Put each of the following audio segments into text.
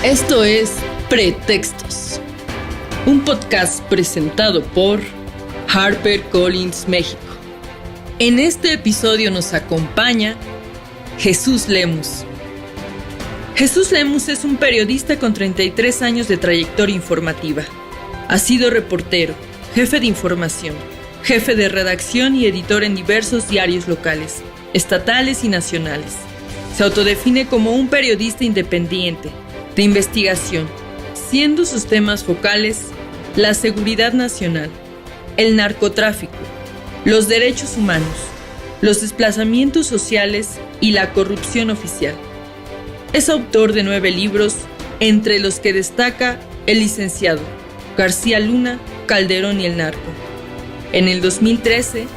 Esto es Pretextos, un podcast presentado por HarperCollins México. En este episodio nos acompaña Jesús Lemus. Jesús Lemus es un periodista con 33 años de trayectoria informativa. Ha sido reportero, jefe de información, jefe de redacción y editor en diversos diarios locales, estatales y nacionales. Se autodefine como un periodista independiente, de investigación, siendo sus temas focales la seguridad nacional, el narcotráfico, los derechos humanos, los desplazamientos sociales y la corrupción oficial. Es autor de 9 libros, entre los que destaca El licenciado, García Luna, Calderón y el narco. En el 2013,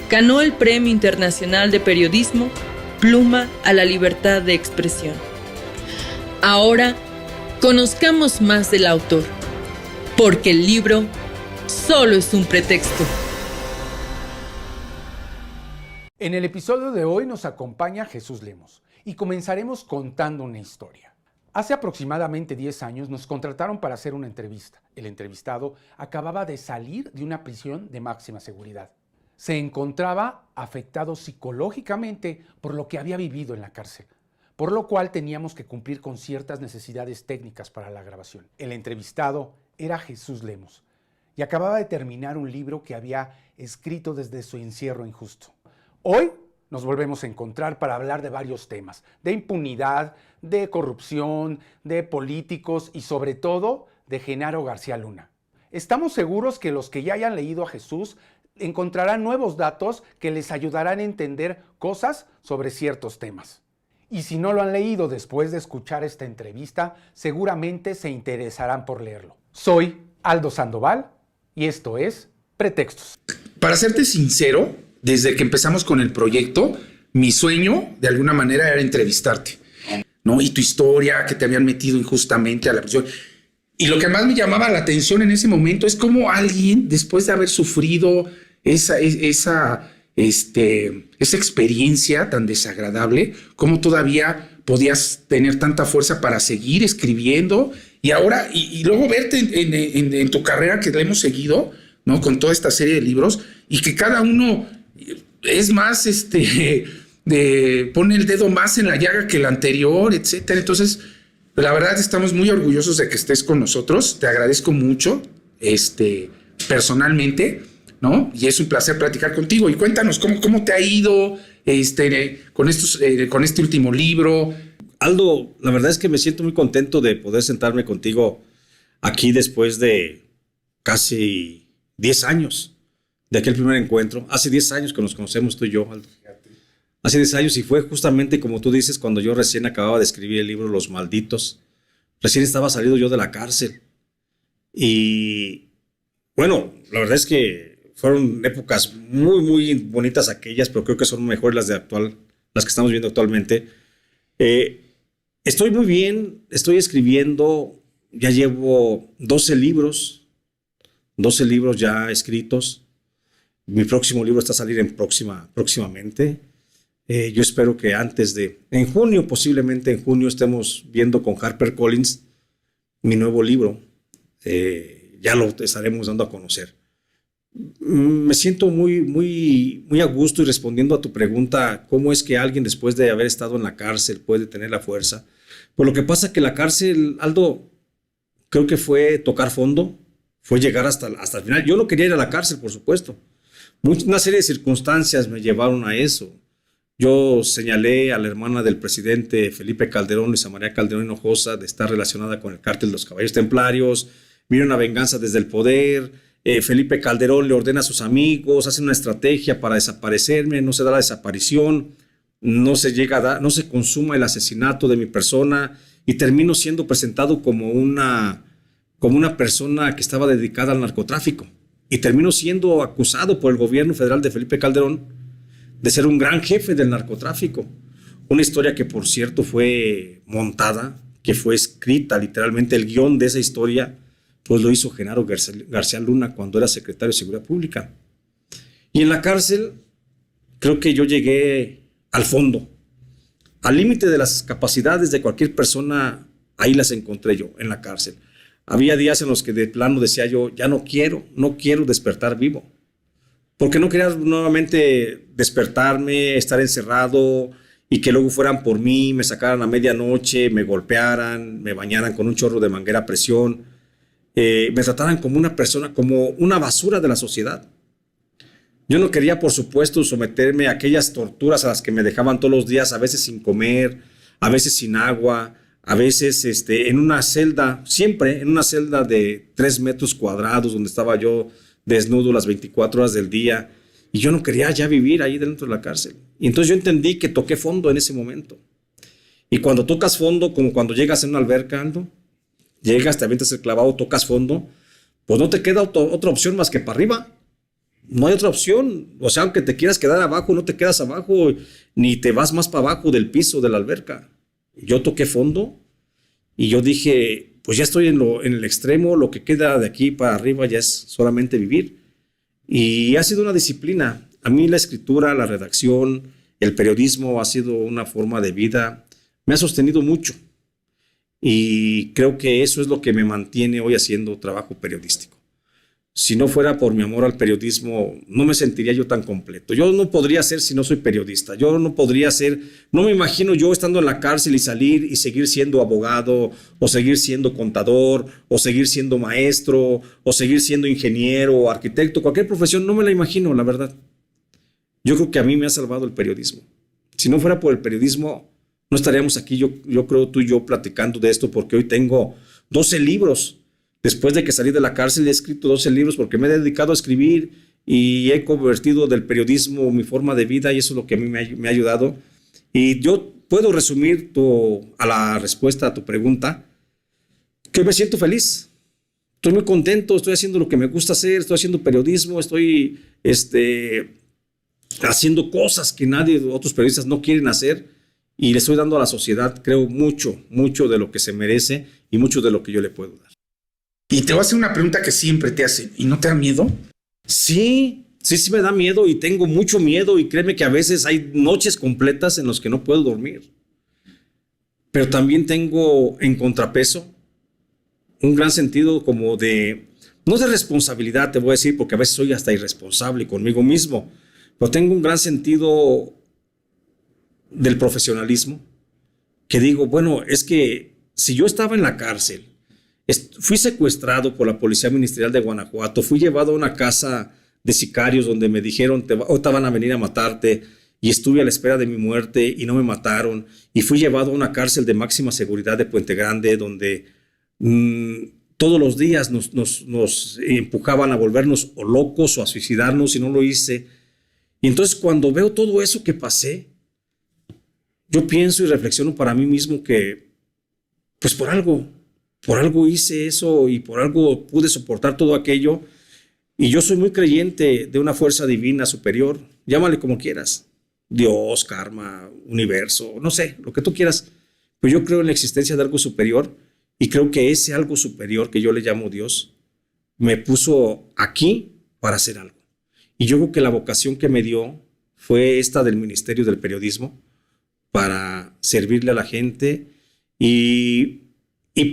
ganó el Premio Internacional de Periodismo Pluma a la Libertad de Expresión. Ahora, conozcamos más del autor, porque el libro solo es un pretexto. En el episodio de hoy nos acompaña Jesús Lemus y comenzaremos contando una historia. Hace aproximadamente 10 años nos contrataron para hacer una entrevista. El entrevistado acababa de salir de una prisión de máxima seguridad. Se encontraba afectado psicológicamente por lo que había vivido en la cárcel, por lo cual teníamos que cumplir con ciertas necesidades técnicas para la grabación. El entrevistado era Jesús Lemus y acababa de terminar un libro que había escrito desde su encierro injusto. Hoy nos volvemos a encontrar para hablar de varios temas, de impunidad, de corrupción, de políticos y sobre todo de Genaro García Luna. Estamos seguros que los que ya hayan leído a Jesús encontrarán nuevos datos que les ayudarán a entender cosas sobre ciertos temas. Y si no lo han leído después de escuchar esta entrevista, seguramente se interesarán por leerlo. Soy Aldo Sandoval y esto es Pretextos. Para serte sincero, desde que empezamos con el proyecto, mi sueño de alguna manera era entrevistarte, ¿no? Y tu historia, que te habían metido injustamente a la prisión. Y lo que más me llamaba la atención en ese momento es cómo alguien, después de haber sufrido esa experiencia tan desagradable, cómo todavía podías tener tanta fuerza para seguir escribiendo y ahora, y luego verte en tu carrera que la hemos seguido, ¿no? Con toda esta serie de libros y que cada uno es más, pone el dedo más en la llaga que el anterior, etcétera. Entonces, la verdad estamos muy orgullosos de que estés con nosotros. Te agradezco mucho, personalmente, ¿no? Y es un placer platicar contigo. Y cuéntanos cómo te ha ido con este último libro. Aldo, la verdad es que me siento muy contento de poder sentarme contigo aquí después de casi 10 años de aquel primer encuentro. Hace 10 años que nos conocemos tú y yo, Aldo. Hace 10 años y fue justamente como tú dices cuando yo recién acababa de escribir el libro Los Malditos. Recién estaba salido yo de la cárcel. Y bueno, la verdad es que fueron épocas muy, muy bonitas aquellas, pero creo que son mejores las que estamos viendo actualmente. Estoy muy bien, estoy escribiendo, ya llevo 12 libros ya escritos. Mi próximo libro está a salir próximamente. Yo espero que en junio, posiblemente en junio, estemos viendo con HarperCollins mi nuevo libro. Ya lo estaremos dando a conocer. Me siento muy, muy, muy a gusto y respondiendo a tu pregunta, ¿cómo es que alguien después de haber estado en la cárcel puede tener la fuerza? Pues lo que pasa es que la cárcel, Aldo, creo que fue tocar fondo, fue llegar hasta el final. Yo no quería ir a la cárcel, por supuesto. Una serie de circunstancias me llevaron a eso. Yo señalé a la hermana del presidente Felipe Calderón, Luisa María Calderón Hinojosa, de estar relacionada con el cártel de los Caballeros Templarios. Vino una venganza desde el poder. Felipe Calderón le ordena a sus amigos, hace una estrategia para desaparecerme, no se da la desaparición, no se consuma el asesinato de mi persona y termino siendo presentado como una persona que estaba dedicada al narcotráfico. Y termino siendo acusado por el gobierno federal de Felipe Calderón de ser un gran jefe del narcotráfico. Una historia que, por cierto, fue montada, que fue escrita literalmente, el guión de esa historia, pues lo hizo Genaro García Luna cuando era secretario de Seguridad Pública. Y en la cárcel, creo que yo llegué al fondo, al límite de las capacidades de cualquier persona ahí las encontré yo, en la cárcel. Había días en los que de plano decía yo, ya no quiero despertar vivo. Porque no quería nuevamente despertarme, estar encerrado y que luego fueran por mí, me sacaran a medianoche, me golpearan, me bañaran con un chorro de manguera a presión, me trataran como una persona, como una basura de la sociedad. Yo no quería, por supuesto, someterme a aquellas torturas a las que me dejaban todos los días, a veces sin comer, a veces sin agua, a veces en una celda, siempre en una celda de 3 metros cuadrados, donde estaba yo desnudo las 24 horas del día, y yo no quería ya vivir ahí dentro de la cárcel. Y entonces yo entendí que toqué fondo en ese momento. Y cuando tocas fondo, como cuando llegas en una alberca, Aldo, llegas, te avientas el clavado, tocas fondo, pues no te queda otra opción más que para arriba. No hay otra opción. O sea, aunque te quieras quedar abajo, no te quedas abajo, ni te vas más para abajo del piso de la alberca. Yo toqué fondo y yo dije, pues ya estoy en el extremo, lo que queda de aquí para arriba ya es solamente vivir. Y ha sido una disciplina. A mí la escritura, la redacción, el periodismo ha sido una forma de vida. Me ha sostenido mucho. Y creo que eso es lo que me mantiene hoy haciendo trabajo periodístico. Si no fuera por mi amor al periodismo, no me sentiría yo tan completo. Yo no podría ser si no soy periodista. Yo no podría ser, no me imagino yo estando en la cárcel y salir y seguir siendo abogado, o seguir siendo contador, o seguir siendo maestro, o seguir siendo ingeniero, o arquitecto, cualquier profesión, no me la imagino, la verdad. Yo creo que a mí me ha salvado el periodismo. Si no fuera por el periodismo, no estaríamos aquí, yo creo, tú y yo platicando de esto, porque hoy tengo 12 libros. Después de que salí de la cárcel he escrito 12 libros porque me he dedicado a escribir y he convertido del periodismo mi forma de vida, y eso es lo que a mí me ha ayudado. Y yo puedo resumir a la respuesta a tu pregunta que me siento feliz. Estoy muy contento, estoy haciendo lo que me gusta hacer, estoy haciendo periodismo, estoy haciendo cosas que otros periodistas no quieren hacer, y le estoy dando a la sociedad, creo, mucho de lo que se merece y mucho de lo que yo le puedo dar. Y te voy a hacer una pregunta que siempre te hacen. ¿Y no te da miedo? Sí me da miedo, y tengo mucho miedo, y créeme que a veces hay noches completas en las que no puedo dormir. Pero también tengo en contrapeso un gran sentido como no de responsabilidad, te voy a decir, porque a veces soy hasta irresponsable conmigo mismo, pero tengo un gran sentido del profesionalismo, que digo, bueno, es que si yo estaba en la cárcel, fui secuestrado por la Policía Ministerial de Guanajuato, fui llevado a una casa de sicarios donde me dijeron, te van a venir a matarte, y estuve a la espera de mi muerte y no me mataron, y fui llevado a una cárcel de máxima seguridad de Puente Grande, donde todos los días nos empujaban a volvernos o locos o a suicidarnos, y no lo hice. Y entonces cuando veo todo eso que pasé, yo pienso y reflexiono para mí mismo que, pues por algo hice eso, y por algo pude soportar todo aquello. Y yo soy muy creyente de una fuerza divina superior, llámale como quieras, Dios, karma, universo, no sé, lo que tú quieras. Pero yo creo en la existencia de algo superior, y creo que ese algo superior que yo le llamo Dios me puso aquí para hacer algo. Y yo creo que la vocación que me dio fue esta del Ministerio del Periodismo, para servirle a la gente y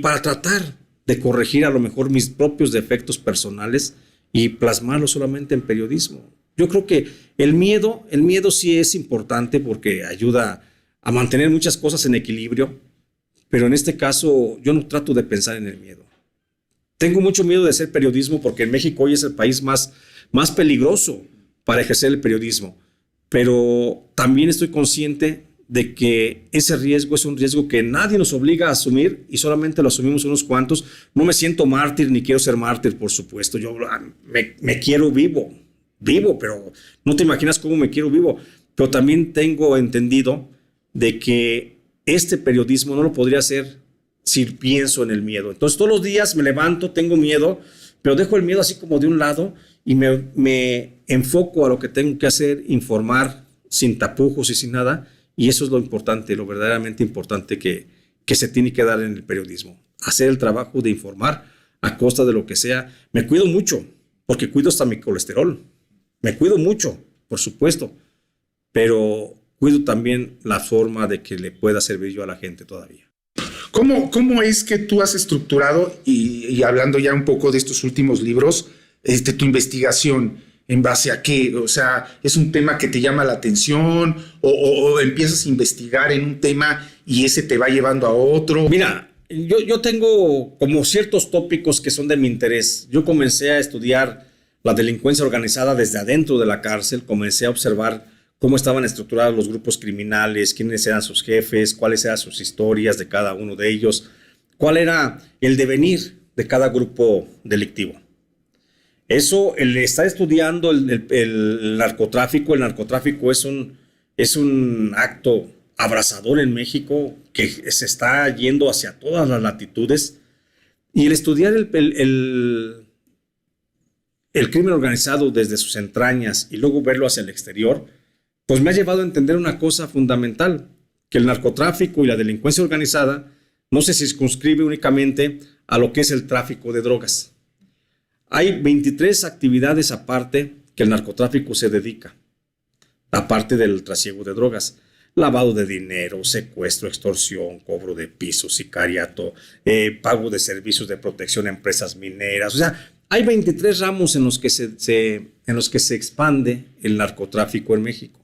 para tratar de corregir a lo mejor mis propios defectos personales y plasmarlo solamente en periodismo. Yo creo que el miedo sí es importante, porque ayuda a mantener muchas cosas en equilibrio, pero en este caso yo no trato de pensar en el miedo. Tengo mucho miedo de hacer periodismo, porque en México hoy es el país más peligroso para ejercer el periodismo, pero también estoy consciente de que ese riesgo es un riesgo que nadie nos obliga a asumir, y solamente lo asumimos unos cuantos. No me siento mártir, ni quiero ser mártir, por supuesto. Yo me quiero vivo, pero no te imaginas cómo me quiero vivo. Pero también tengo entendido de que este periodismo no lo podría hacer si pienso en el miedo. Entonces todos los días me levanto, tengo miedo, pero dejo el miedo así como de un lado y me enfoco a lo que tengo que hacer, informar sin tapujos y sin nada. Y eso es lo importante, lo verdaderamente importante que se tiene que dar en el periodismo. Hacer el trabajo de informar a costa de lo que sea. Me cuido mucho, porque cuido hasta mi colesterol. Me cuido mucho, por supuesto, pero cuido también la forma de que le pueda servir yo a la gente todavía. ¿Cómo es que tú has estructurado, y hablando ya un poco de estos últimos libros, tu investigación? ¿En base a qué? O sea, ¿es un tema que te llama la atención o empiezas a investigar en un tema y ese te va llevando a otro? Mira, yo tengo como ciertos tópicos que son de mi interés. Yo comencé a estudiar la delincuencia organizada desde adentro de la cárcel, comencé a observar cómo estaban estructurados los grupos criminales, quiénes eran sus jefes, cuáles eran sus historias de cada uno de ellos, cuál era el devenir de cada grupo delictivo. Eso, el estar estudiando el narcotráfico es un acto abrasador en México que se está yendo hacia todas las latitudes, y el estudiar el crimen organizado desde sus entrañas y luego verlo hacia el exterior, pues me ha llevado a entender una cosa fundamental, que el narcotráfico y la delincuencia organizada no se circunscribe únicamente a lo que es el tráfico de drogas. Hay 23 actividades aparte que el narcotráfico se dedica, aparte del trasiego de drogas: lavado de dinero, secuestro, extorsión, cobro de pisos, sicariato, pago de servicios de protección a empresas mineras. O sea, hay 23 ramos en los que se expande el narcotráfico en México.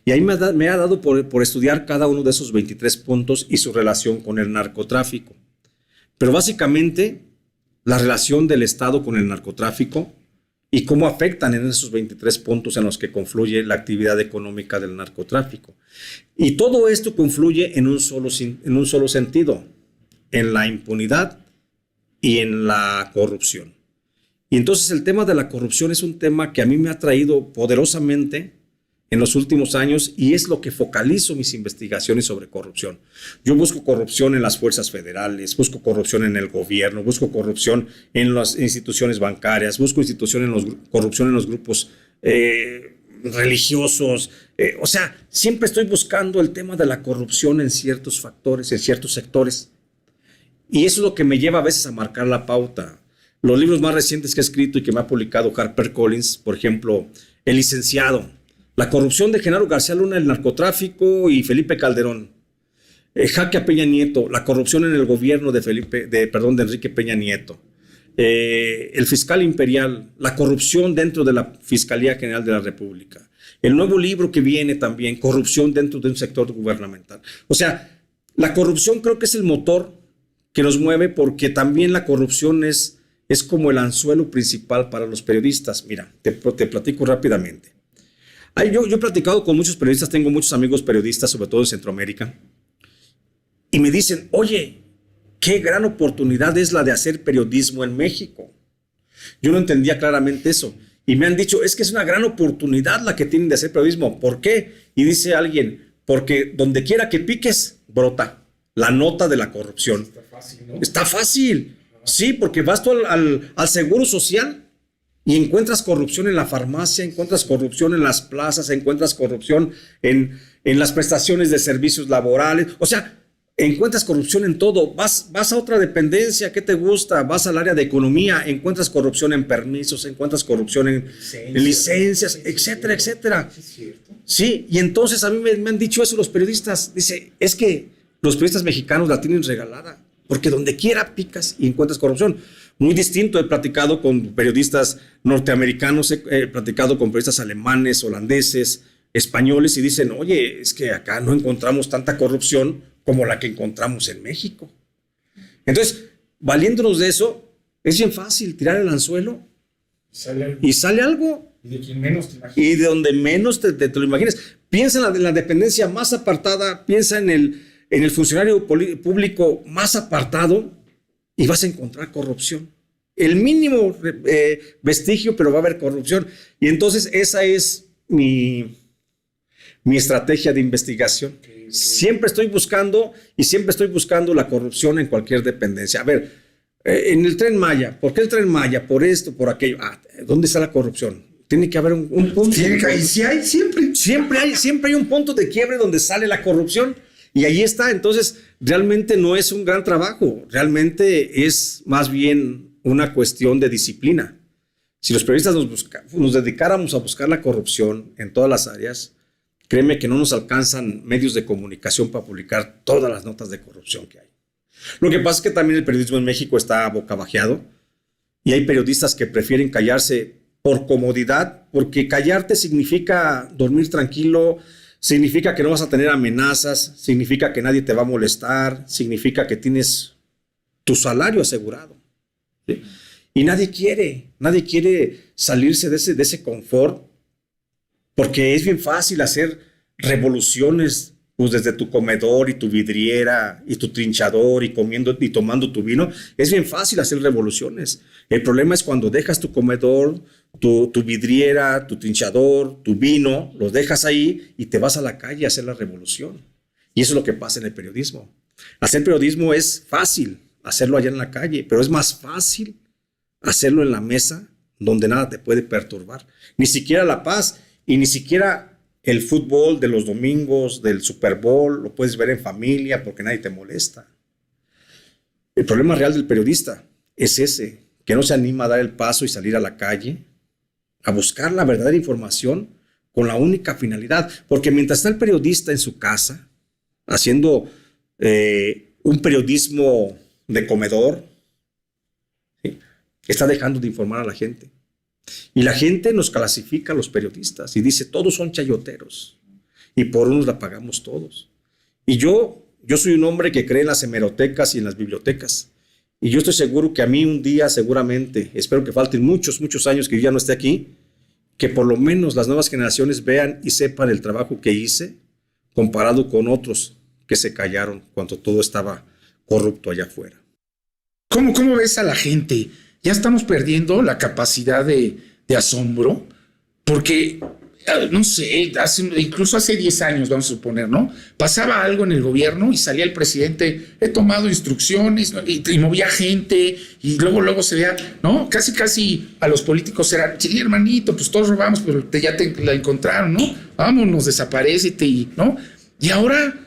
Y ahí me ha dado por estudiar cada uno de esos 23 puntos y su relación con el narcotráfico. Pero básicamente, la relación del Estado con el narcotráfico y cómo afectan en esos 23 puntos en los que confluye la actividad económica del narcotráfico. Y todo esto confluye en un solo sentido: en la impunidad y en la corrupción. Y entonces el tema de la corrupción es un tema que a mí me ha atraído poderosamente en los últimos años, y es lo que focalizo mis investigaciones sobre corrupción. Yo busco corrupción en las fuerzas federales, busco corrupción en el gobierno, busco corrupción en las instituciones bancarias, busco corrupción en los grupos religiosos. O sea, siempre estoy buscando el tema de la corrupción en ciertos factores, en ciertos sectores. Y eso es lo que me lleva a veces a marcar la pauta. Los libros más recientes que he escrito y que me ha publicado HarperCollins, por ejemplo, El Licenciado, la corrupción de Genaro García Luna, el narcotráfico y Felipe Calderón. Jaque a Peña Nieto, la corrupción en el gobierno de Enrique Peña Nieto. El fiscal imperial, la corrupción dentro de la Fiscalía General de la República. El nuevo libro que viene también, corrupción dentro de un sector gubernamental. O sea, la corrupción creo que es el motor que nos mueve, porque también la corrupción es como el anzuelo principal para los periodistas. Mira, te platico rápidamente. Yo he platicado con muchos periodistas, tengo muchos amigos periodistas, sobre todo en Centroamérica, y me dicen: oye, qué gran oportunidad es la de hacer periodismo en México. Yo no entendía claramente eso, y me han dicho: es que es una gran oportunidad la que tienen de hacer periodismo. ¿Por qué? Y dice alguien: porque donde quiera que piques, brota la nota de la corrupción. Está fácil, ¿no? Está fácil. Sí, porque vas tú al Seguro Social y encuentras corrupción en la farmacia, encuentras corrupción en las plazas, encuentras corrupción en las prestaciones de servicios laborales. O sea, encuentras corrupción en todo. Vas a otra dependencia, ¿qué te gusta? Vas al área de economía, encuentras corrupción en permisos, encuentras corrupción en licencias, etcétera, etcétera. Sí, y entonces a mí me han dicho eso los periodistas. Dice: es que los periodistas mexicanos la tienen regalada, porque donde quiera picas y encuentras corrupción. Muy distinto, he platicado con periodistas norteamericanos, he platicado con periodistas alemanes, holandeses, españoles, y dicen: oye, es que acá no encontramos tanta corrupción como la que encontramos en México. Entonces, valiéndonos de eso, es bien fácil tirar el anzuelo y sale algo. Y de quien menos te imaginas. Y de donde menos te lo imagines. Piensa en la dependencia más apartada, piensa en el funcionario público más apartado, y vas a encontrar corrupción. El mínimo vestigio, pero va a haber corrupción. Y entonces esa es mi estrategia de investigación. Siempre estoy buscando la corrupción en cualquier dependencia. A ver, en el Tren Maya, ¿por qué el Tren Maya? Por esto, por aquello. ¿Dónde está la corrupción? Tiene que haber un punto. Y sí hay, Siempre hay un punto de quiebre donde sale la corrupción. Y ahí está. Entonces, realmente no es un gran trabajo. Realmente es más bien una cuestión de disciplina. Si los periodistas nos dedicáramos a buscar la corrupción en todas las áreas, créeme que no nos alcanzan medios de comunicación para publicar todas las notas de corrupción que hay. Lo que pasa es que también el periodismo en México está bocabajeado y hay periodistas que prefieren callarse por comodidad, porque callarte significa dormir tranquilo, significa que no vas a tener amenazas, significa que nadie te va a molestar, significa que tienes tu salario asegurado. ¿Sí? Y nadie quiere salirse de ese confort, porque es bien fácil hacer revoluciones pues desde tu comedor y tu vidriera y tu trinchador y comiendo y tomando tu vino. Es bien fácil hacer revoluciones. El problema es cuando dejas tu comedor, tu vidriera, tu trinchador, tu vino, los dejas ahí y te vas a la calle a hacer la revolución. Y eso es lo que pasa en el periodismo. Hacer periodismo es fácil, hacerlo allá en la calle, pero es más fácil hacerlo en la mesa donde nada te puede perturbar. Ni siquiera la paz y ni siquiera el fútbol de los domingos, del Super Bowl, lo puedes ver en familia porque nadie te molesta. El problema real del periodista es ese, que no se anima a dar el paso y salir a la calle a buscar la verdadera información con la única finalidad. Porque mientras está el periodista en su casa haciendo un periodismo de comedor, ¿sí?, está dejando de informar a la gente. Y la gente nos clasifica a los periodistas y dice, todos son chayoteros y por unos la pagamos todos. Y yo soy un hombre que cree en las hemerotecas y en las bibliotecas. Y yo estoy seguro que a mí un día seguramente, espero que falten muchos años que yo ya no esté aquí, que por lo menos las nuevas generaciones vean y sepan el trabajo que hice comparado con otros que se callaron cuando todo estaba corrupto allá afuera. ¿Cómo ves a la gente? Ya estamos perdiendo la capacidad de asombro, porque, no sé, incluso hace 10 años, vamos a suponer, ¿no? Pasaba algo en el gobierno y salía el presidente, he tomado instrucciones, ¿no?, y movía gente, y luego se veía, ¿no? Casi a los políticos era, sí, hermanito, pues todos robamos, pero ya te la encontraron, ¿no? Vámonos, desaparécete, ¿no? Y ahora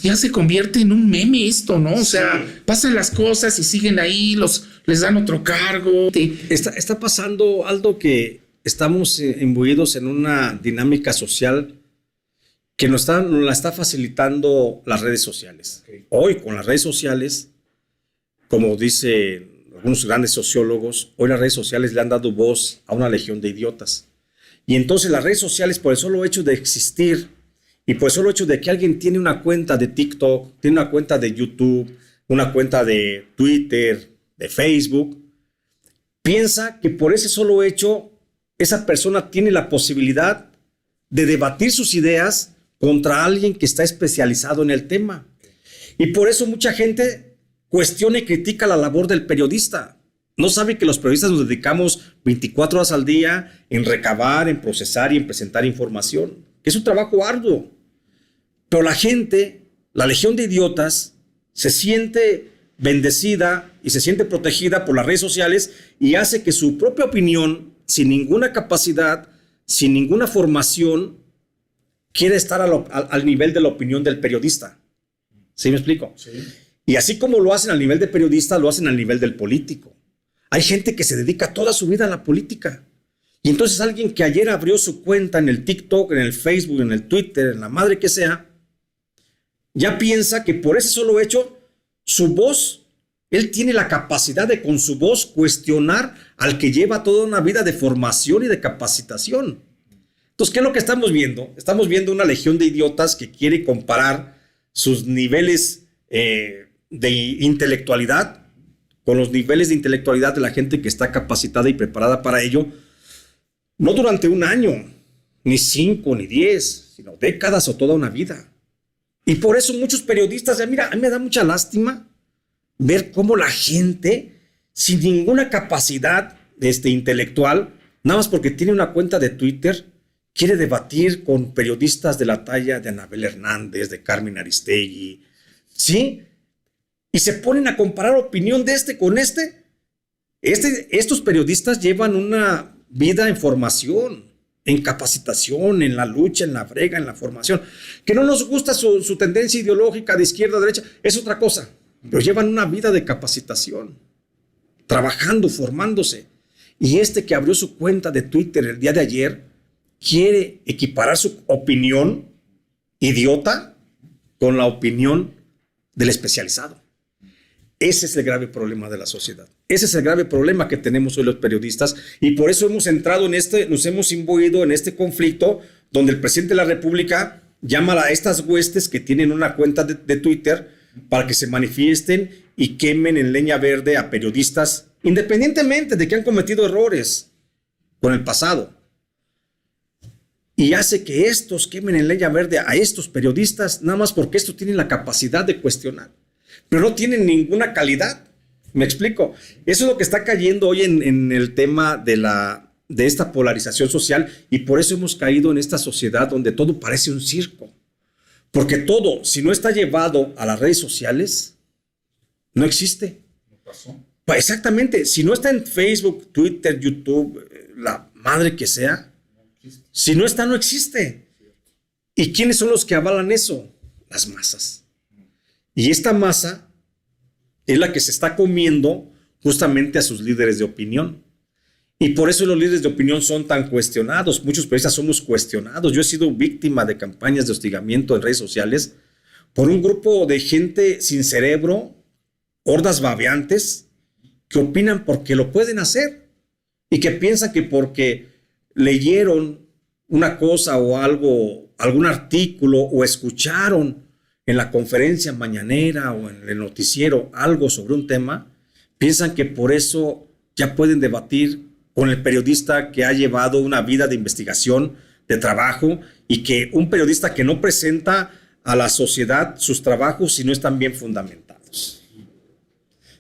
ya se convierte en un meme esto, ¿no? O sea, pasan las cosas y siguen ahí, les dan otro cargo. Está pasando, Aldo, que estamos imbuidos en una dinámica social que nos la está facilitando las redes sociales. Okay. Hoy, con las redes sociales, como dicen algunos grandes sociólogos, hoy las redes sociales le han dado voz a una legión de idiotas. Y entonces las redes sociales, por el solo hecho de existir, y por el solo hecho de que alguien tiene una cuenta de TikTok, tiene una cuenta de YouTube, una cuenta de Twitter, de Facebook, piensa que por ese solo hecho esa persona tiene la posibilidad de debatir sus ideas contra alguien que está especializado en el tema. Y por eso mucha gente cuestiona y critica la labor del periodista. No sabe que los periodistas nos dedicamos 24 horas al día en recabar, en procesar y en presentar información, que es un trabajo arduo. Pero la gente, la legión de idiotas, se siente bendecida y se siente protegida por las redes sociales y hace que su propia opinión, sin ninguna capacidad, sin ninguna formación, quiere estar al nivel de la opinión del periodista. ¿Sí me explico? Sí. Y así como lo hacen al nivel de periodista, lo hacen al nivel del político. Hay gente que se dedica toda su vida a la política. Y entonces alguien que ayer abrió su cuenta en el TikTok, en el Facebook, en el Twitter, en la madre que sea, ya piensa que por ese solo hecho, su voz, él tiene la capacidad de con su voz cuestionar al que lleva toda una vida de formación y de capacitación. Entonces, ¿qué es lo que estamos viendo? Estamos viendo una legión de idiotas que quiere comparar sus niveles de intelectualidad con los niveles de intelectualidad de la gente que está capacitada y preparada para ello, no durante un año, ni 5, ni 10, sino décadas o toda una vida. Y por eso muchos periodistas, mira, a mí me da mucha lástima ver cómo la gente, sin ninguna capacidad intelectual, nada más porque tiene una cuenta de Twitter, quiere debatir con periodistas de la talla de Anabel Hernández, de Carmen Aristegui, ¿sí? Y se ponen a comparar opinión de con este. Estos periodistas llevan una vida en formación, en capacitación, en la lucha, en la brega, en la formación. Que no nos gusta su tendencia ideológica de izquierda a derecha, es otra cosa. Pero llevan una vida de capacitación, trabajando, formándose. Y que abrió su cuenta de Twitter el día de ayer, quiere equiparar su opinión idiota con la opinión del especializado. Ese es el grave problema de la sociedad. Ese es el grave problema que tenemos hoy los periodistas y por eso hemos entrado en nos hemos imbuido en este conflicto donde el presidente de la República llama a estas huestes que tienen una cuenta de Twitter para que se manifiesten y quemen en leña verde a periodistas, independientemente de que han cometido errores con el pasado. Y hace que estos quemen en leña verde a estos periodistas, nada más porque estos tienen la capacidad de cuestionar, pero no tienen ninguna calidad. ¿Me explico? Eso es lo que está cayendo hoy en el tema de esta polarización social y por eso hemos caído en esta sociedad donde todo parece un circo. Porque todo, si no está llevado a las redes sociales, no existe. ¿No pasó? Exactamente. Si no está en Facebook, Twitter, YouTube, la madre que sea, si no está, no existe. ¿Y quiénes son los que avalan eso? Las masas. Y esta masa es la que se está comiendo justamente a sus líderes de opinión. Y por eso los líderes de opinión son tan cuestionados. Muchos periodistas somos cuestionados. Yo he sido víctima de campañas de hostigamiento en redes sociales por un grupo de gente sin cerebro, hordas babeantes, que opinan porque lo pueden hacer y que piensan que porque leyeron una cosa o algo, algún artículo o escucharon en la conferencia mañanera o en el noticiero algo sobre un tema, piensan que por eso ya pueden debatir con el periodista que ha llevado una vida de investigación, de trabajo, y que un periodista que no presenta a la sociedad sus trabajos si no están bien fundamentados.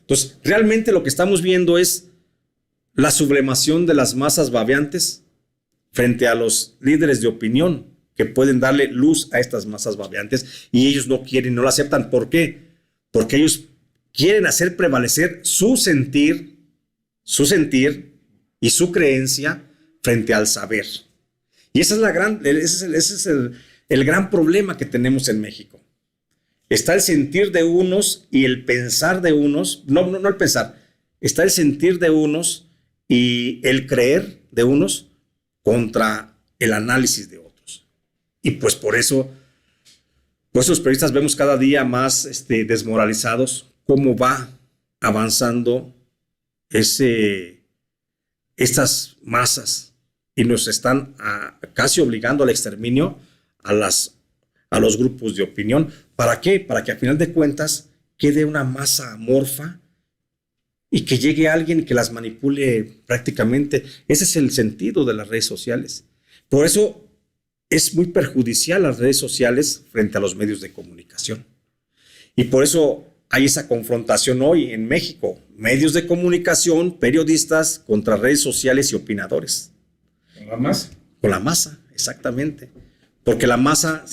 Entonces, realmente lo que estamos viendo es la sublemación de las masas babeantes frente a los líderes de opinión que pueden darle luz a estas masas babeantes y ellos no quieren, no lo aceptan. ¿Por qué? Porque ellos quieren hacer prevalecer su sentir y su creencia frente al saber. Y ese es el gran problema que tenemos en México. Está el sentir de unos y el pensar de unos, no el pensar, está el sentir de unos y el creer de unos contra el análisis de otros. Y pues por eso los periodistas vemos cada día más desmoralizados cómo va avanzando estas masas y nos están casi obligando al exterminio a los grupos de opinión. ¿Para qué? Para que a final de cuentas quede una masa amorfa y que llegue alguien que las manipule prácticamente. Ese es el sentido de las redes sociales. Por eso es muy perjudicial las redes sociales frente a los medios de comunicación. Y por eso hay esa confrontación hoy en México. Medios de comunicación, periodistas contra redes sociales y opinadores. ¿Con la masa? Con la masa, exactamente. Porque la masa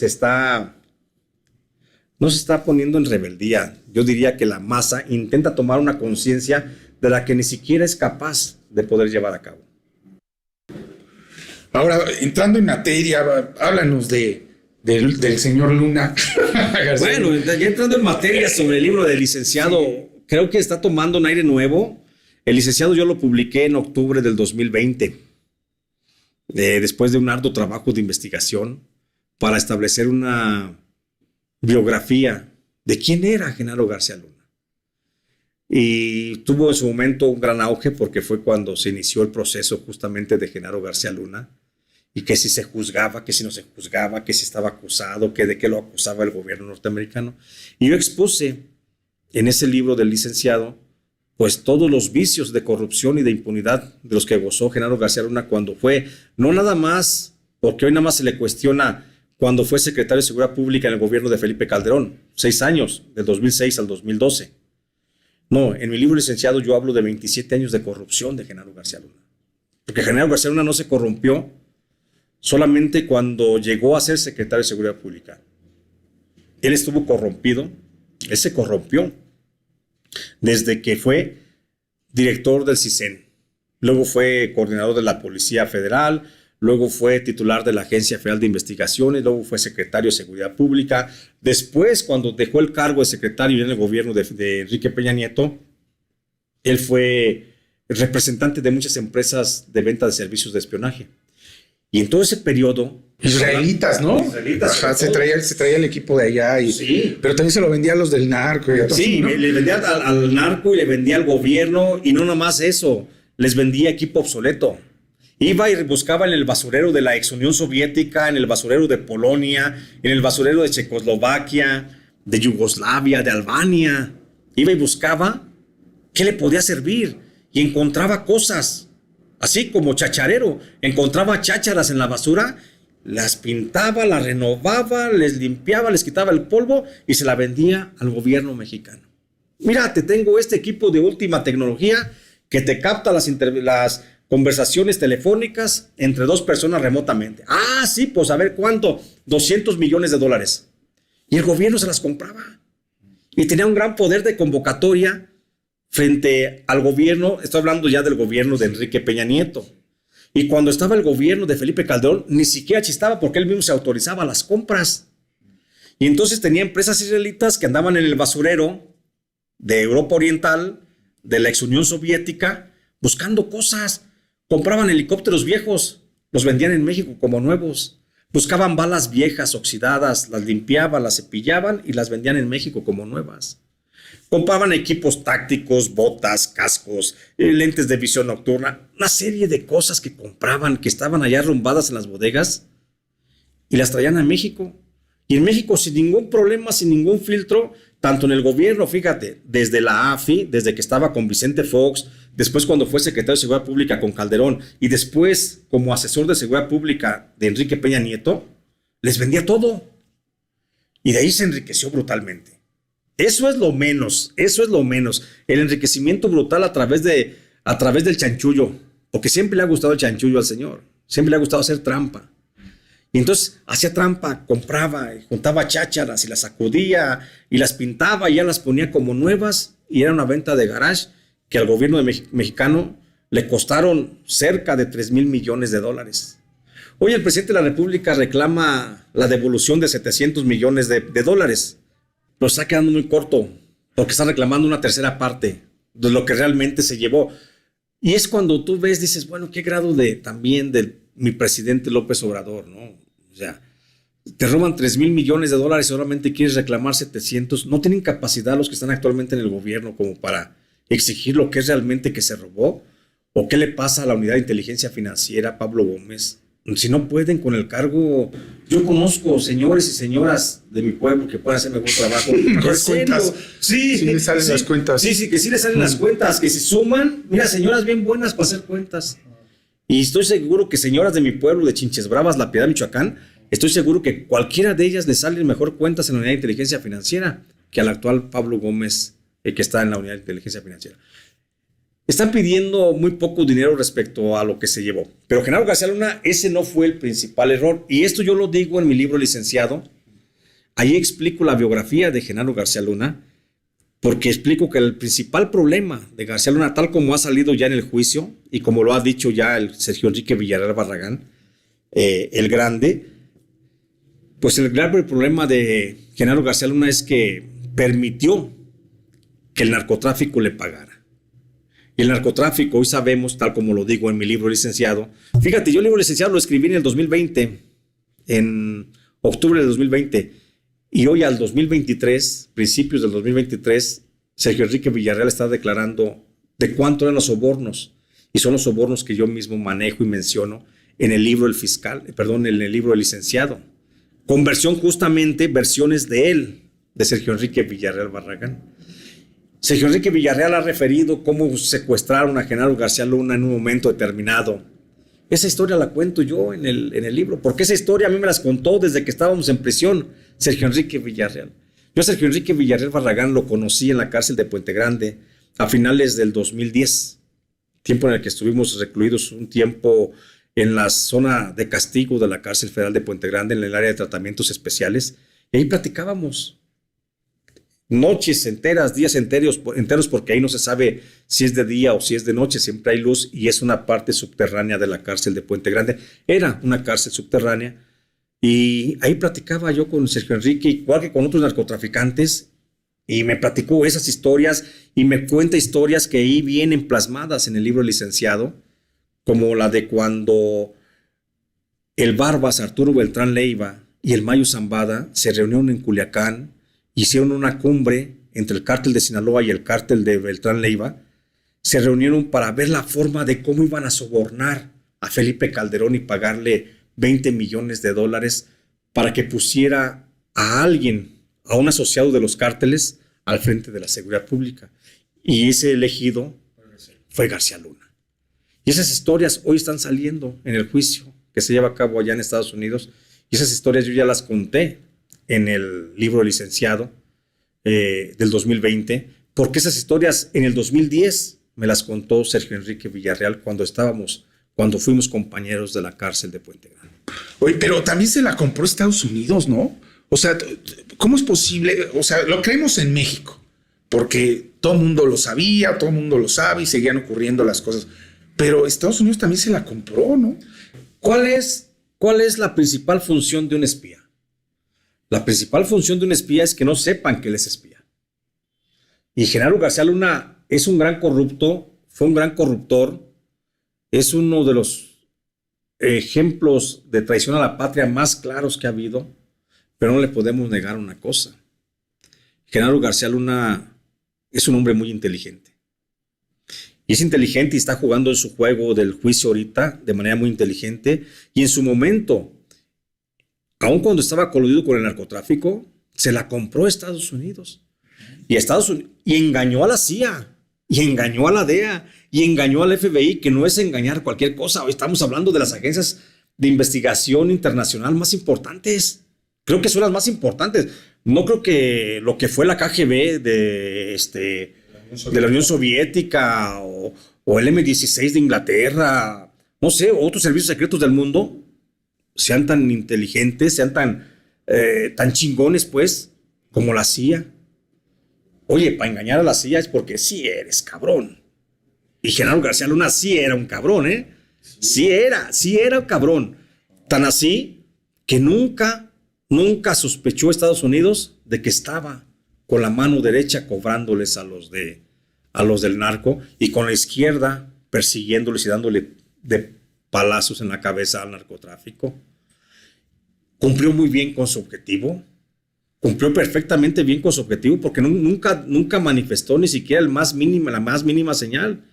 no se está poniendo en rebeldía. Yo diría que la masa intenta tomar una conciencia de la que ni siquiera es capaz de poder llevar a cabo. Ahora, entrando en materia, háblanos del señor Luna. Bueno, ya entrando en materia sobre el libro del licenciado, sí, creo que está tomando un aire nuevo. El licenciado yo lo publiqué en octubre del 2020, después de un arduo trabajo de investigación para establecer una biografía de quién era Genaro García Luna. Y tuvo en su momento un gran auge porque fue cuando se inició el proceso justamente de Genaro García Luna y que si se juzgaba, que si no se juzgaba, que si estaba acusado, que de qué lo acusaba el gobierno norteamericano. Y yo expuse en ese libro del licenciado pues todos los vicios de corrupción y de impunidad de los que gozó Genaro García Luna cuando fue, no nada más, porque hoy nada más se le cuestiona cuando fue secretario de Seguridad Pública en el gobierno de Felipe Calderón, 6 años, del 2006 al 2012. No, en mi libro licenciado yo hablo de 27 años de corrupción de Genaro García Luna. Porque Genaro García Luna no se corrompió solamente cuando llegó a ser secretario de Seguridad Pública. Él estuvo corrompido, él se corrompió desde que fue director del CISEN. Luego fue coordinador de la Policía Federal, luego fue titular de la Agencia Federal de Investigaciones, luego fue secretario de Seguridad Pública. Después, cuando dejó el cargo de secretario en el gobierno de Enrique Peña Nieto, él fue representante de muchas empresas de venta de servicios de espionaje. Y en todo ese periodo... Israelitas, ¿no? Israelitas. Ajá, se traía el equipo de allá. Sí. Pero también se lo vendía a los del narco. Sí, ¿no? Le vendía al narco y le vendía al gobierno, y no nomás eso, les vendía equipo obsoleto. Iba y buscaba en el basurero de la ex Unión Soviética, en el basurero de Polonia, en el basurero de Checoslovaquia, de Yugoslavia, de Albania. Iba y buscaba qué le podía servir y encontraba cosas, así como chacharero. Encontraba chácharas en la basura, las pintaba, las renovaba, les limpiaba, les quitaba el polvo y se la vendía al gobierno mexicano. Mira, te tengo este equipo de última tecnología que te capta las conversaciones telefónicas entre dos personas remotamente. Ah, sí, pues a ver cuánto, $200 millones. Y el gobierno se las compraba. Y tenía un gran poder de convocatoria frente al gobierno. Estoy hablando ya del gobierno de Enrique Peña Nieto. Y cuando estaba el gobierno de Felipe Calderón, ni siquiera chistaba porque él mismo se autorizaba las compras. Y entonces tenía empresas israelitas que andaban en el basurero de Europa Oriental, de la ex Unión Soviética, buscando cosas. Compraban helicópteros viejos, los vendían en México como nuevos. Buscaban balas viejas, oxidadas, las limpiaban, las cepillaban y las vendían en México como nuevas. Compraban equipos tácticos, botas, cascos, lentes de visión nocturna, una serie de cosas que compraban, que estaban allá arrumbadas en las bodegas y las traían a México. Y en México sin ningún problema, sin ningún filtro, tanto en el gobierno, fíjate, desde la AFI, desde que estaba con Vicente Fox, después cuando fue secretario de Seguridad Pública con Calderón y después como asesor de Seguridad Pública de Enrique Peña Nieto, les vendía todo. Y de ahí se enriqueció brutalmente. Eso es lo menos, el enriquecimiento brutal a través del chanchullo, porque siempre le ha gustado el chanchullo al señor, siempre le ha gustado hacer trampa. Y entonces hacía trampa, compraba, juntaba chácharas y las sacudía y las pintaba y ya las ponía como nuevas y era una venta de garage que al gobierno mexicano le costaron cerca de $3,000 millones. Hoy el presidente de la República reclama la devolución de $700 millones, pero está quedando muy corto porque está reclamando una tercera parte de lo que realmente se llevó. Y es cuando tú ves, dices, bueno, qué grado también de mi presidente López Obrador, ¿no? O sea, te roban $3,000 millones y solamente quieres reclamar 700. No tienen capacidad los que están actualmente en el gobierno como para exigir lo que es realmente que se robó. ¿O qué le pasa a la unidad de inteligencia financiera, Pablo Gómez? Si no pueden con el cargo, yo conozco señores y señoras de mi pueblo que pueden hacer mejor trabajo. Mejores cuentas. Sí, les salen las cuentas. Sí, que sí les salen las cuentas, que se suman. Mira, señoras bien buenas para hacer cuentas. Y estoy seguro que señoras de mi pueblo, de Chinches Bravas, La Piedad, Michoacán, estoy seguro que cualquiera de ellas les salen mejor cuentas en la unidad de inteligencia financiera que al actual Pablo Gómez, que está en la unidad de inteligencia financiera. Están pidiendo muy poco dinero respecto a lo que se llevó. Pero Genaro García Luna, ese no fue el principal error. Y esto yo lo digo en mi libro Licenciado. Ahí explico la biografía de Genaro García Luna, porque explico que el principal problema de García Luna, tal como ha salido ya en el juicio, y como lo ha dicho ya el Sergio Enrique Villarreal Barragán, el grande, pues el grave problema de Genaro García Luna es que permitió que el narcotráfico le pagara. Y el narcotráfico, hoy sabemos, tal como lo digo en mi libro Licenciado. Fíjate, yo el libro Licenciado lo escribí en el 2020, en octubre del 2020. Y hoy al 2023, principios del 2023, Sergio Enrique Villarreal está declarando de cuánto eran los sobornos. Y son los sobornos que yo mismo manejo y menciono en el libro en el libro del Licenciado. Con versiones de él, de Sergio Enrique Villarreal Barragán. Sergio Enrique Villarreal ha referido cómo secuestraron a Genaro García Luna en un momento determinado. Esa historia la cuento yo en el libro, porque esa historia a mí me las contó desde que estábamos en prisión, Sergio Enrique Villarreal. Yo a Sergio Enrique Villarreal Barragán lo conocí en la cárcel de Puente Grande a finales del 2010, tiempo en el que estuvimos recluidos un tiempo en la zona de castigo de la cárcel federal de Puente Grande, en el área de tratamientos especiales, y ahí platicábamos. Noches enteras, días enteros, porque ahí no se sabe si es de día o si es de noche, siempre hay luz y es una parte subterránea de la cárcel de Puente Grande. Era una cárcel subterránea y ahí platicaba yo con Sergio Enrique, igual que con otros narcotraficantes, y me platicó esas historias y me cuenta historias que ahí vienen plasmadas en el libro Licenciado, como la de cuando el Barbas, Arturo Beltrán Leiva y el Mayo Zambada se reunieron en Culiacán, hicieron una cumbre entre el cártel de Sinaloa y el cártel de Beltrán Leiva, se reunieron para ver la forma de cómo iban a sobornar a Felipe Calderón y pagarle $20 millones para que pusiera a alguien, a un asociado de los cárteles, al frente de la seguridad pública. Y ese elegido fue García Luna. Y esas historias hoy están saliendo en el juicio que se lleva a cabo allá en Estados Unidos. Y esas historias yo ya las conté en el libro licenciado del 2020, porque esas historias en el 2010 me las contó Sergio Enrique Villarreal cuando fuimos compañeros de la cárcel de Puente Grande. Oye, pero también se la compró Estados Unidos, ¿no? O sea, ¿cómo es posible? O sea, lo creemos en México, porque todo el mundo lo sabía, todo el mundo lo sabe y seguían ocurriendo las cosas. Pero Estados Unidos también se la compró, ¿no? ¿Cuál es la principal función de un espía? La principal función de un espía es que no sepan que él es espía. Y Genaro García Luna es un gran corrupto, fue un gran corruptor, es uno de los ejemplos de traición a la patria más claros que ha habido, pero no le podemos negar una cosa. Genaro García Luna es un hombre muy inteligente. Y es inteligente y está jugando en su juego del juicio ahorita de manera muy inteligente. Y en su momento, aun cuando estaba coludido con el narcotráfico, se la compró a Estados Unidos. Y engañó a la CIA, y engañó a la DEA, y engañó al FBI, que no es engañar cualquier cosa. Hoy estamos hablando de las agencias de investigación internacional más importantes. Creo que son las más importantes. No creo que lo que fue la KGB de la Unión Soviética o el M16 de Inglaterra, no sé, otros servicios secretos del mundo, sean tan inteligentes, sean tan chingones, pues, como la CIA. Oye, para engañar a la CIA es porque sí eres cabrón. Y Genaro García Luna sí era un cabrón, ¿eh? Sí era un cabrón. Tan así que nunca sospechó Estados Unidos de que estaba con la mano derecha cobrándoles a los del narco y con la izquierda persiguiéndoles y dándole de palazos en la cabeza al narcotráfico. Cumplió muy bien con su objetivo. Cumplió perfectamente bien con su objetivo porque nunca manifestó ni siquiera la más mínima señal.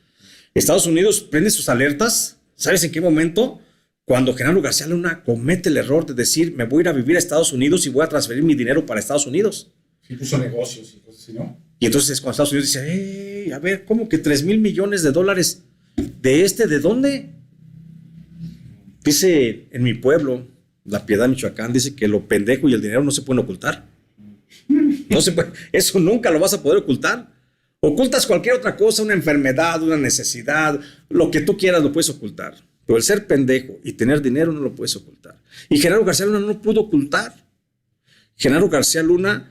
Estados Unidos prende sus alertas. ¿Sabes en qué momento? Cuando Genaro García Luna comete el error de decir, me voy a ir a vivir a Estados Unidos y voy a transferir mi dinero para Estados Unidos. Sí, puso negocios y cosas así, ¿no? Y entonces es cuando Estados Unidos dice, a ver, ¿cómo que $3,000 millones? ¿De dónde? Dice en mi pueblo, La Piedad, Michoacán, dice que lo pendejo y el dinero no se pueden ocultar. No se puede, eso nunca lo vas a poder ocultar. Ocultas cualquier otra cosa, una enfermedad, una necesidad, lo que tú quieras lo puedes ocultar. Pero el ser pendejo y tener dinero no lo puedes ocultar. Y Genaro García Luna no pudo ocultar. Genaro García Luna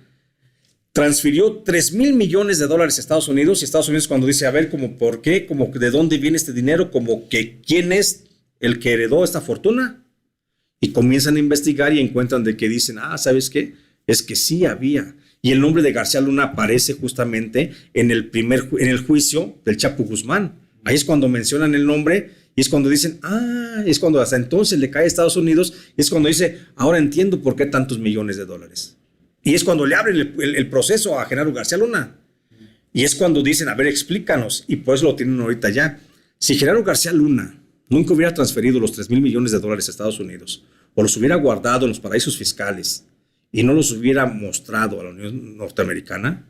transfirió $3,000 millones a Estados Unidos, y Estados Unidos cuando dice, a ver, ¿cómo por qué? ¿Cómo de dónde viene este dinero? ¿Cómo que quién es el que heredó esta fortuna? Y comienzan a investigar y encuentran de que dicen, ¿sabes qué? Es que sí había. Y el nombre de García Luna aparece justamente en el juicio del Chapo Guzmán. Ahí es cuando mencionan el nombre y es cuando dicen, es cuando hasta entonces le cae a Estados Unidos, y es cuando dice, ahora entiendo por qué tantos millones de dólares. Y es cuando le abren el proceso a Genaro García Luna. Y es cuando dicen, a ver, explícanos. Y pues lo tienen ahorita ya. Si Genaro García Luna nunca hubiera transferido los $3,000 millones a Estados Unidos, o los hubiera guardado en los paraísos fiscales y no los hubiera mostrado a la Unión Norteamericana,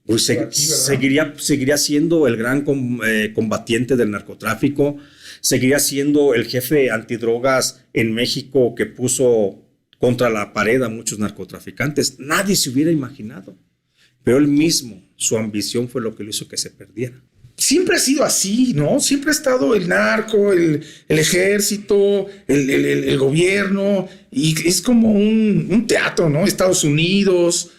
pues seguiría siendo el gran combatiente del narcotráfico, seguiría siendo el jefe antidrogas en México que puso contra la pared a muchos narcotraficantes. Nadie se hubiera imaginado. Pero él mismo, su ambición fue lo que lo hizo que se perdiera. Siempre ha sido así, ¿no? Siempre ha estado el narco, el ejército, el gobierno, y es como un teatro, ¿no? Estados Unidos,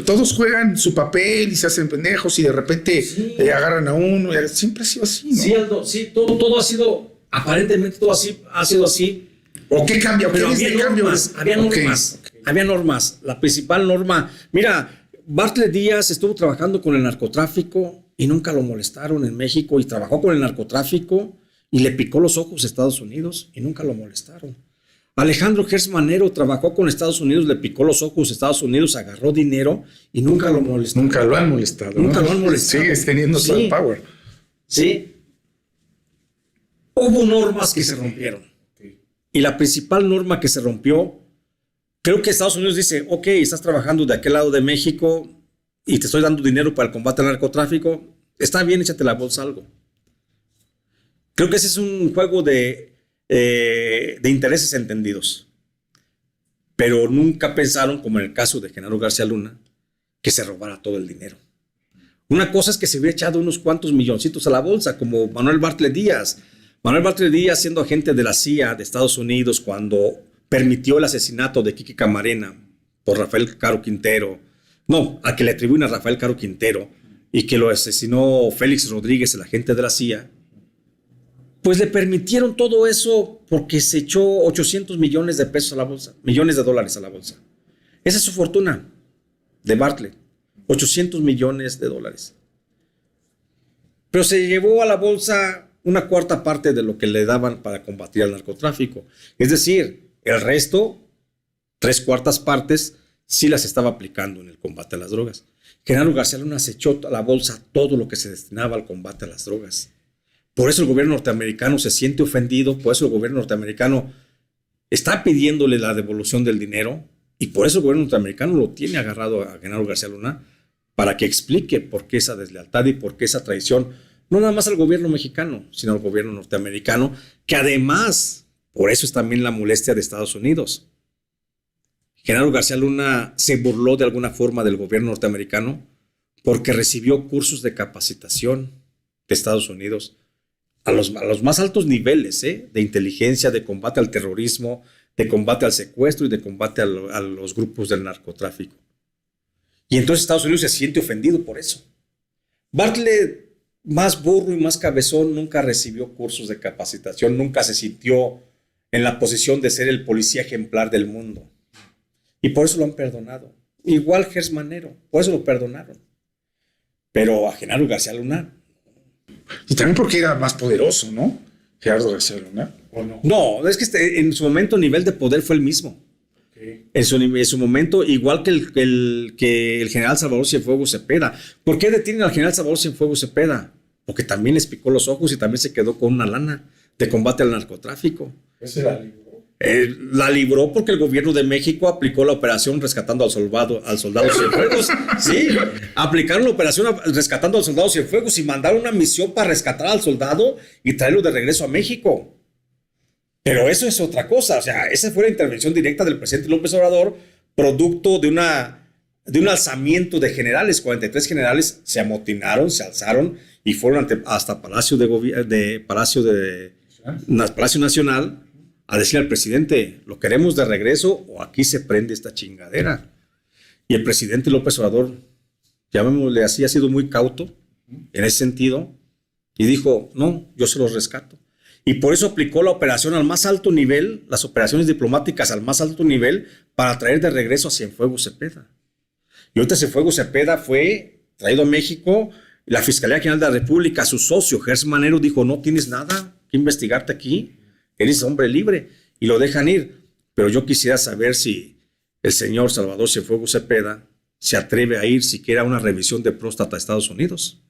todos juegan su papel y se hacen pendejos y de repente agarran a uno. Siempre ha sido así, ¿no? Sí, Aldo, sí, todo ha sido, aparentemente todo ha sido así. ¿O qué cambia? Pero había normas. La principal norma, mira, Bartlett Díaz estuvo trabajando con el narcotráfico y nunca lo molestaron en México, y trabajó con el narcotráfico y le picó los ojos a Estados Unidos y nunca lo molestaron. Alejandro Gertz Manero trabajó con Estados Unidos, le picó los ojos a Estados Unidos, agarró dinero y nunca lo molestaron. Nunca lo han molestado. Nunca lo han molestado. Sigues teniendo todo el power. Sí. Hubo normas que se rompieron. Y la principal norma que se rompió, creo que Estados Unidos dice, ok, estás trabajando de aquel lado de México y te estoy dando dinero para el combate al narcotráfico, está bien, échate la bolsa algo. Creo que ese es un juego de intereses entendidos. Pero nunca pensaron, como en el caso de Genaro García Luna, que se robara todo el dinero. Una cosa es que se hubiera echado unos cuantos milloncitos a la bolsa, como Manuel Bartlett Díaz. Manuel Bartlett Díaz, siendo agente de la CIA de Estados Unidos, cuando permitió el asesinato de Kiki Camarena por Rafael Caro Quintero, a que le atribuyen a Rafael Caro Quintero, y que lo asesinó Félix Rodríguez, el agente de la CIA, pues le permitieron todo eso porque se echó 800 millones de pesos a la bolsa, millones de dólares a la bolsa. Esa es su fortuna de Bartlett, 800 millones de dólares. Pero se llevó a la bolsa una cuarta parte de lo que le daban para combatir al narcotráfico. Es decir, el resto, 3/4 partes, sí las estaba aplicando en el combate a las drogas. Genaro García Luna se echó a la bolsa todo lo que se destinaba al combate a las drogas. Por eso el gobierno norteamericano se siente ofendido, por eso el gobierno norteamericano está pidiéndole la devolución del dinero y por eso el gobierno norteamericano lo tiene agarrado a Genaro García Luna para que explique por qué esa deslealtad y por qué esa traición, no nada más al gobierno mexicano, sino al gobierno norteamericano, que además, por eso es también la molestia de Estados Unidos. Genaro García Luna se burló de alguna forma del gobierno norteamericano porque recibió cursos de capacitación de Estados Unidos a los más altos niveles de inteligencia, de combate al terrorismo, de combate al secuestro y de combate a los grupos del narcotráfico. Y entonces Estados Unidos se siente ofendido por eso. Bartlett, más burro y más cabezón, nunca recibió cursos de capacitación, nunca se sintió en la posición de ser el policía ejemplar del mundo. Y por eso lo han perdonado. Igual Gertz Manero, por eso lo perdonaron. Pero a Genaro García Luna... Y también porque era más poderoso, ¿no? Gerardo García Luna, ¿o no? No, es que en su momento el nivel de poder fue el mismo. Okay. En su momento, igual que el general Salvador Cienfuegos Cepeda. ¿Por qué detienen al general Salvador Cienfuegos Cepeda? Porque también les picó los ojos y también se quedó con una lana de combate al narcotráfico. ¿Ese la libró? La libró porque el gobierno de México aplicó la operación rescatando al soldado Cienfuegos. Sí, aplicaron la operación rescatando al soldado Cienfuegos y mandaron una misión para rescatar al soldado y traerlo de regreso a México. Pero eso es otra cosa. O sea, esa fue la intervención directa del presidente López Obrador, producto de un alzamiento de generales. 43 generales se amotinaron, se alzaron y fueron hasta Palacio Nacional a decir al presidente, ¿lo queremos de regreso o aquí se prende esta chingadera? Y el presidente López Obrador, llamémosle así, ha sido muy cauto en ese sentido y dijo, no, yo se los rescato. Y por eso aplicó la operación al más alto nivel, las operaciones diplomáticas al más alto nivel, para traer de regreso a Cienfuegos Cepeda. Y ahorita Cienfuegos Cepeda fue traído a México, la Fiscalía General de la República, su socio, Gertz Manero, dijo, no tienes nada que investigarte aquí, eres hombre libre, y lo dejan ir. Pero yo quisiera saber si el señor Salvador Cienfuegos Cepeda se atreve a ir siquiera a una revisión de próstata a Estados Unidos.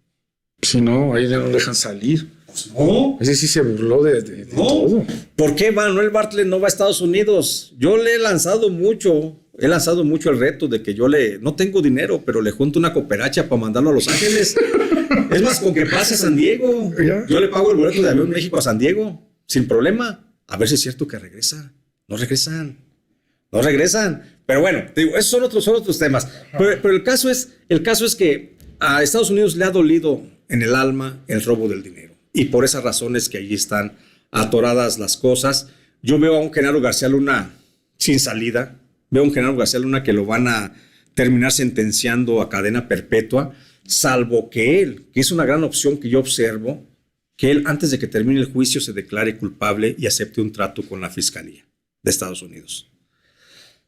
Si no, ahí no lo dejan salir. Pues no. Ese sí se burló de todo. ¿Por qué Manuel Bartlett no va a Estados Unidos? Yo le he lanzado mucho el reto de que no tengo dinero, pero le junto una cooperacha para mandarlo a Los Ángeles. Es más, con que pase a San Diego. Yo le pago el boleto de avión México a San Diego, sin problema. A ver si es cierto que regresa. No regresan. Pero bueno, te digo, esos son otros temas. Pero el caso es que a Estados Unidos le ha dolido en el alma el robo del dinero. Y por esas razones que allí están atoradas las cosas. Yo veo a un Genaro García Luna sin salida. Veo a un Genaro García Luna que lo van a terminar sentenciando a cadena perpetua, salvo que es una gran opción que yo observo, que él antes de que termine el juicio se declare culpable y acepte un trato con la Fiscalía de Estados Unidos.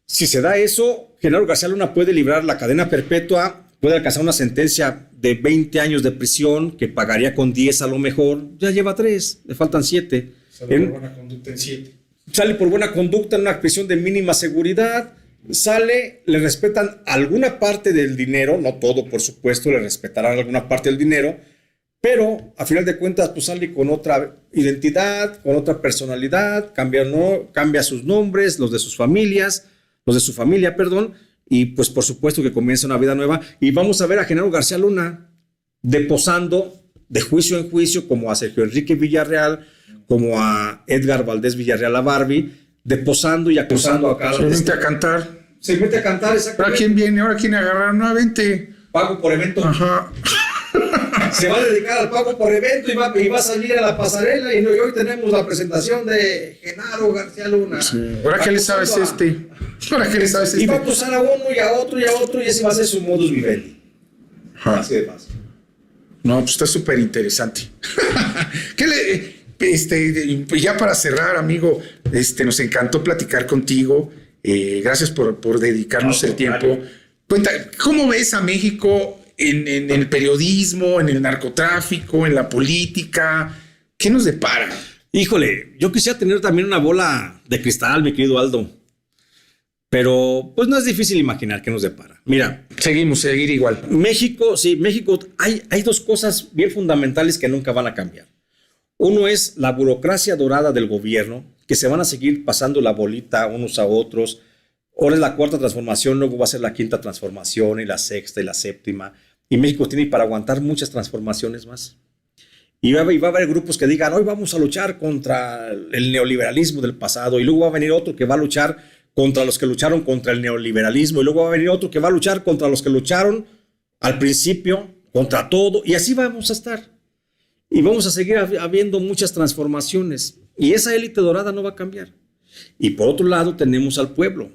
Si se da eso, Genaro García Luna puede librar la cadena perpetua, puede alcanzar una sentencia de 20 años de prisión, que pagaría con 10 a lo mejor, ya lleva 3, le faltan 7. Sale por buena conducta en 7. Sale por buena conducta en una prisión de mínima seguridad, sale, le respetan alguna parte del dinero, no todo por supuesto, le respetarán alguna parte del dinero, pero a final de cuentas pues sale con otra identidad, con otra personalidad, cambia sus nombres, los de su familia, y pues por supuesto que comienza una vida nueva. Y vamos a ver a Genaro García Luna deposando de juicio en juicio, como a Sergio Enrique Villarreal, como a Edgar Valdés Villarreal, a Barbie, deposando y acusando a cada... Se mete a cantar. Se mete a cantar, exactamente. ¿Ahora quién viene? ¿Ahora quién agarrar? Nuevamente. Pago por evento. Ajá. Se va a dedicar al pago por evento y va a salir a la pasarela, y hoy tenemos la presentación de Genaro García Luna. Sí. ¿Ahora qué le sabes ¿Ahora qué le sabes Y va a acusar a uno y a otro y a otro, y ese va a ser su modus vivendi. Ajá. Así de fácil. No, pues está súper interesante. Ya para cerrar, amigo, nos encantó platicar contigo. Gracias por dedicarnos el tiempo. Cuenta, ¿cómo ves a México en el periodismo, en el narcotráfico, en la política? ¿Qué nos depara? Híjole, yo quisiera tener también una bola de cristal, mi querido Aldo. Pero pues no es difícil imaginar qué nos depara. Mira, Seguir igual. México, hay dos cosas bien fundamentales que nunca van a cambiar. Uno es la burocracia dorada del gobierno, que se van a seguir pasando la bolita unos a otros. Ahora es la cuarta transformación, luego va a ser la quinta transformación y la sexta y la séptima. Y México tiene para aguantar muchas transformaciones más. Y va a haber grupos que digan, hoy vamos a luchar contra el neoliberalismo del pasado, y luego va a venir otro que va a luchar contra los que lucharon contra el neoliberalismo, y luego va a venir otro que va a luchar contra los que lucharon al principio, contra todo, y así vamos a estar. Y vamos a seguir habiendo muchas transformaciones, y esa élite dorada no va a cambiar. Y por otro lado tenemos al pueblo,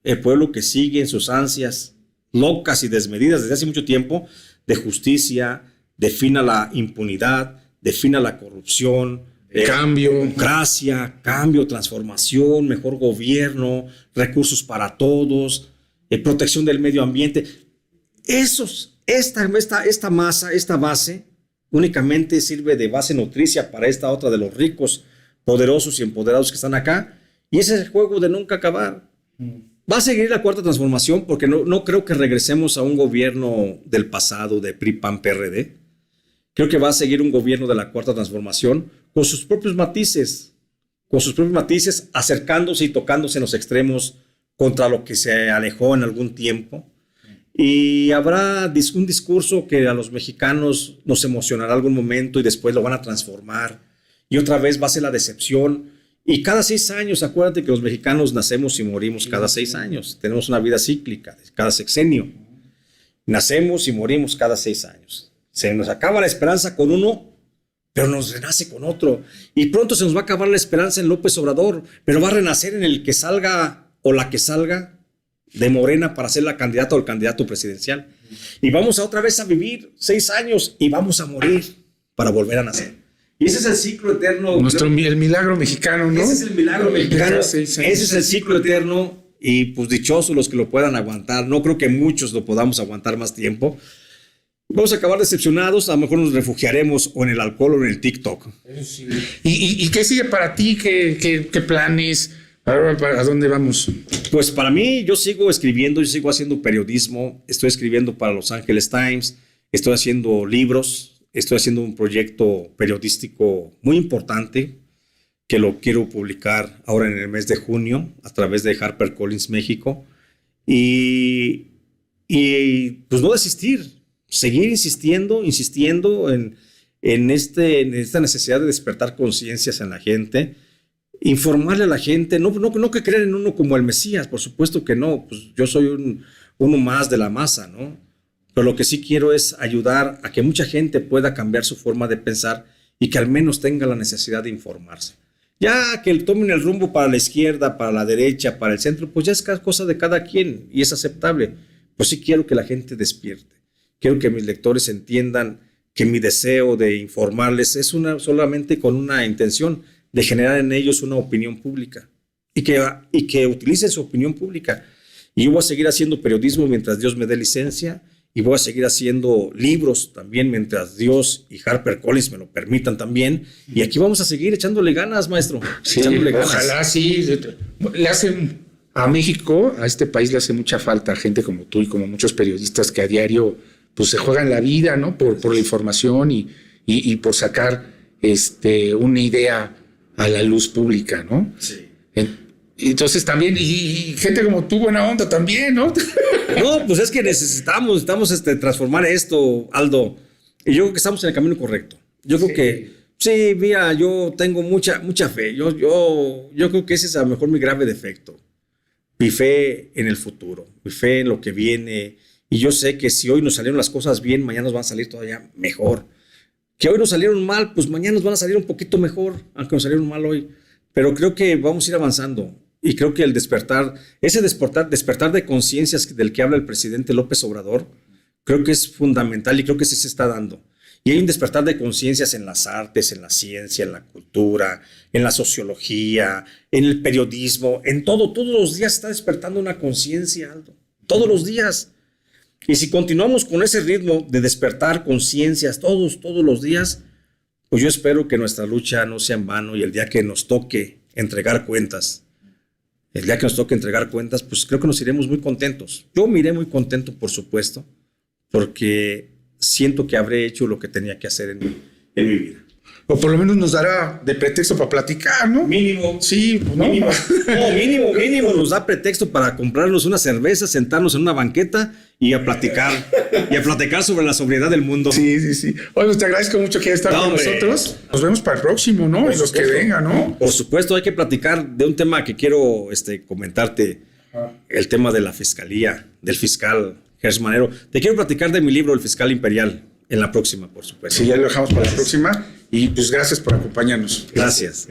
el pueblo que sigue en sus ansias locas y desmedidas desde hace mucho tiempo de justicia, de fin a la impunidad, de fin a la corrupción, Cambio. democracia, cambio, transformación, mejor gobierno, recursos para todos, protección del medio ambiente. Esta masa, esta base, únicamente sirve de base nutricia para esta otra de los ricos, poderosos y empoderados que están acá. Y ese es el juego de nunca acabar. Va a seguir la cuarta transformación, porque no creo que regresemos a un gobierno del pasado de PRI, PAN, PRD. Creo que va a seguir un gobierno de la cuarta transformación con sus propios matices, acercándose y tocándose en los extremos contra lo que se alejó en algún tiempo. Y habrá un discurso que a los mexicanos nos emocionará algún momento y después lo van a transformar. Y otra vez va a ser la decepción. Y cada 6 años, acuérdate que los mexicanos nacemos y morimos cada 6 años. Tenemos una vida cíclica, cada sexenio. Nacemos y morimos cada 6 años. Se nos acaba la esperanza con uno, pero nos renace con otro. Y pronto se nos va a acabar la esperanza en López Obrador, pero va a renacer en el que salga o la que salga de Morena para ser la candidata o el candidato presidencial. Y vamos otra vez a vivir 6 años y vamos a morir para volver a nacer. Y ese es el ciclo eterno. El milagro mexicano, ¿no? Ese es el milagro mexicano. Ese es el ciclo eterno, y pues dichosos los que lo puedan aguantar. No creo que muchos lo podamos aguantar más tiempo. Vamos a acabar decepcionados, a lo mejor nos refugiaremos o en el alcohol o en el TikTok. Sí. ¿Y qué sigue para ti? ¿Qué planes? ¿A dónde vamos? Pues para mí, yo sigo escribiendo, yo sigo haciendo periodismo, estoy escribiendo para Los Angeles Times, estoy haciendo libros, estoy haciendo un proyecto periodístico muy importante que lo quiero publicar ahora en el mes de junio a través de HarperCollins México. Y pues no desistir, seguir insistiendo en esta necesidad de despertar conciencias en la gente, informarle a la gente, no que creer en uno como el Mesías, por supuesto que no, pues yo soy uno más de la masa, ¿no? Pero lo que sí quiero es ayudar a que mucha gente pueda cambiar su forma de pensar y que al menos tenga la necesidad de informarse. Ya que tomen el rumbo para la izquierda, para la derecha, para el centro, pues ya es cosa de cada quien y es aceptable. Pues sí quiero que la gente despierte. Quiero que mis lectores entiendan que mi deseo de informarles es solamente con una intención de generar en ellos una opinión pública y que utilicen su opinión pública. Y yo voy a seguir haciendo periodismo mientras Dios me dé licencia y voy a seguir haciendo libros también mientras Dios y HarperCollins me lo permitan también. Y aquí vamos a seguir echándole ganas, maestro. Sí, echándole ganas. ojalá sí. Le hacen a México, a este país le hace mucha falta gente como tú y como muchos periodistas que a diario pues se juegan la vida, ¿no? Por la información y por sacar una idea a la luz pública, ¿no? Sí. Entonces también, y gente como tú, buena onda también, ¿no? No, pues es que necesitamos transformar esto, Aldo. Y yo creo que estamos en el camino correcto. Yo creo que, sí, mira, yo tengo mucha fe. Yo creo que ese es a lo mejor mi grave defecto. Mi fe en el futuro, mi fe en lo que viene. Y yo sé que si hoy nos salieron las cosas bien, mañana nos van a salir todavía mejor. Que hoy nos salieron mal, pues mañana nos van a salir un poquito mejor, aunque nos salieron mal hoy. Pero creo que vamos a ir avanzando. Y creo que el despertar de conciencias del que habla el presidente López Obrador, creo que es fundamental y creo que sí se está dando. Y hay un despertar de conciencias en las artes, en la ciencia, en la cultura, en la sociología, en el periodismo, en todo. Todos los días está despertando una conciencia, Aldo. Todos los días. Y si continuamos con ese ritmo de despertar conciencias todos los días, pues yo espero que nuestra lucha no sea en vano y el día que nos toque entregar cuentas, pues creo que nos iremos muy contentos. Yo me iré muy contento, por supuesto, porque siento que habré hecho lo que tenía que hacer en mi vida. O por lo menos nos dará de pretexto para platicar, ¿no? Mínimo. Sí, ¿no? Mínimo nos da pretexto para comprarnos una cerveza, sentarnos en una banqueta y a platicar sobre la sobriedad del mundo. Sí. Oye, pues te agradezco mucho que hayas estado con nosotros. Nos vemos para el próximo, ¿no? Y los que vengan, ¿no? Por supuesto, hay que platicar de un tema que quiero comentarte, el tema de la fiscalía, del fiscal Gers Manero. Te quiero platicar de mi libro, El Fiscal Imperial, en la próxima, por supuesto. Sí, ya lo dejamos para la próxima. Y pues gracias por acompañarnos. Gracias.